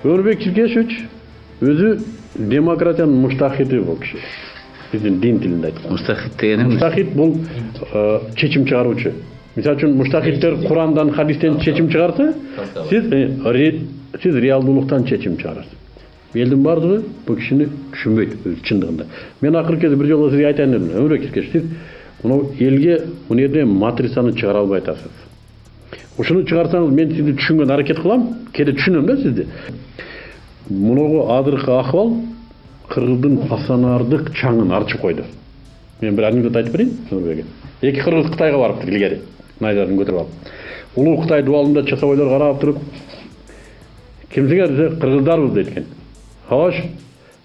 Өмүрбек Чиркешевич өзү демократиянын муштахиди бул киши. Биздин дин тилинде айтканда. Мустахид деген эмне? Муштахид бул чечим чыгаруучу. Мисалы үчүн муштахиддер Курандан, хадистен чечим чыгарса, сиз реалдуулуктан чечим чыгарасыз. Элдин бардыгы бул кишини түшүнбөйт чындыгында. Мен акыркы кезде бир жолу сизге айтайын дедим. Өмүрбек Чиркешев, сиз мына элге мына жерде матрицаны чыгара албай атасыз. Ушуну чыгарсаңыз мен сизди түшүнгөн аракет кылам, кээде түшүнөм да сизди. Мунугу азыркы акыбал кыргыздын пассанардык чаңын арчып койду. Мен бир анекдот айтып берейин Өмүрбекке. Эки кыргыз Кытайга барыптыр илгери. Найзасын көтөрүп алып. Улуу Кытай дубалында часовойлор карап туруп, кимсиңер десе, кыргыздарбыз дейт экен. Хош,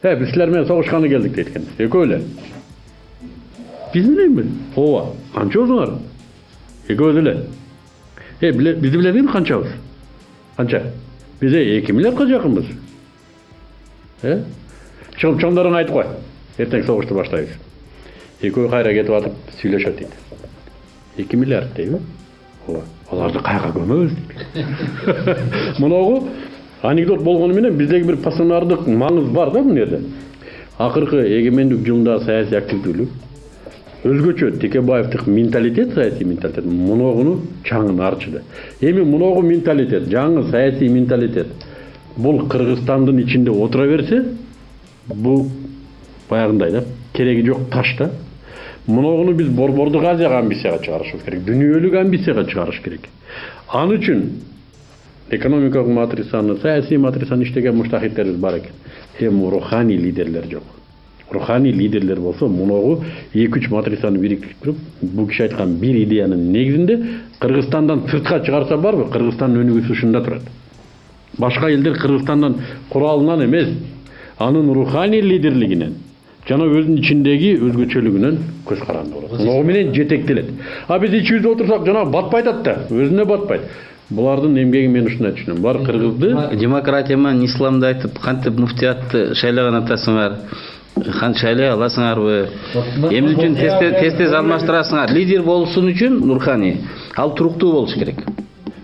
биз силер менен согушканы келдик дейт экен. Экөө эле. Биз мененби? Ооба. Канчабызыңар? Экөөбүз эле. Бизди билесиңер канчабыз? Канча? Биз 2 миллиардка жакынбыз. Чыгып чоңдоруңа айтып кой. Эртең согушту баштайбыз. Экөө кайра кетип атып сүйлөшөт дейт. 2 миллиард дейби? Ооба. Аларды кайга көмөбүз дейт. Муногу анекдот болгону менен биздеги бир пассанардык маңыз бар да бул жерде. Акыркы эгемендик жылында саясий активдүүлүк, өзгөчө Текебаевдик менталитет, саясий менталитет муногуну чаңын арчыды. Эми муногу менталитет, жаңы саясий менталитет бул Кыргызстандын ичинде отура берсе, бул баягындай да кереги жок таш да. Муногуну биз Борбордук Азияга амбицияга чыгарышыбыз керек, дүйнөлүк амбицияга чыгарыш керек. Аны үчүн экономикалык матрицаны, саясий матрицаны иштеген муштахидтерибиз бар экен. Эми руханий лидерлер жок. Руханий лидерлер болсо, муногу 2-3 матрицаны бириктирип, бул киши айткан бир идеянын негизинде Кыргызстандан сыртка чыгарса барбы, Кыргызстандын өнүгүүсү ушунда турат. Башка элдер Кыргызстандан куралынан эмес, анын руханий лидерлигинен жана өзүнүн ичиндеги өзгөчөлүгүнөн көз каранды болот. Мунугу менен жетектелет. Биз ичибизде отурсак жана батпайт да, өзүнө батпайт. Булардын эмгеги мен ушундай түшүнөм. Бар кыргызды демократия менен исламды айтып, кантип муфтиятты шайлаган атасыңар, шайлай аласыңарбы? Эмне үчүн тез алмаштырасыңар? Лидер болушун үчүн руханий, ал туруктуу болуш керек.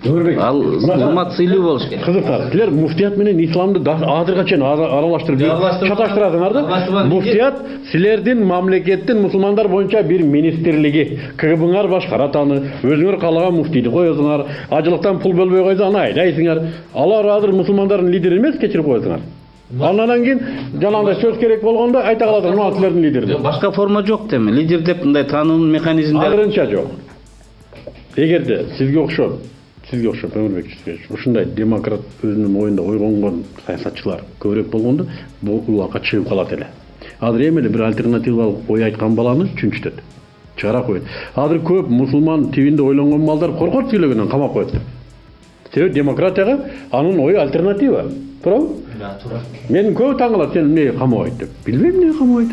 Ал урмат сыйлуу болуш керек. Кызыктар, силер муфтият менен исламды азырга чейин аралаштырып чаташтырасыңар да. Муфтият силердин мамлекеттин мусулмандар боюнча бир министрлиги. КГБңар башкарат аны, өзүңөр каалаган муфтийди коесуңар, ажылыктан пул бөлбөй койсо аны айлайсыңар. Алар азыр мусулмандардын лидери эмес, кечирип коесуңар. Андан кийин жанагындай сөз керек болгондо айта каласыңар, мына силердин лидердер. Башка форма жок деми. Лидер деп мындай таануунун механизмдери азырынча жок. Эгерде сизге окшоп Өмүрбек Чиркешев ушундай демократ өзүнүн оюнда ойгонгон саясатчылар көбүрөөк болгондо бул убакка чыгып калат эле. Азыр эми эле бир альтернативалык ой айткан баланы чүнчүтөт, чыгара коет. Азыр көп мусулман тибинде ойлонгон балдар коркот сүйлөгөндөн камап коет деп. Себеби демократияга анын ою альтернатива. Туурабы? Туура. Мен көп таң калат, сен эмнеге камабайт деп. Билбейм эмнеге камабайт.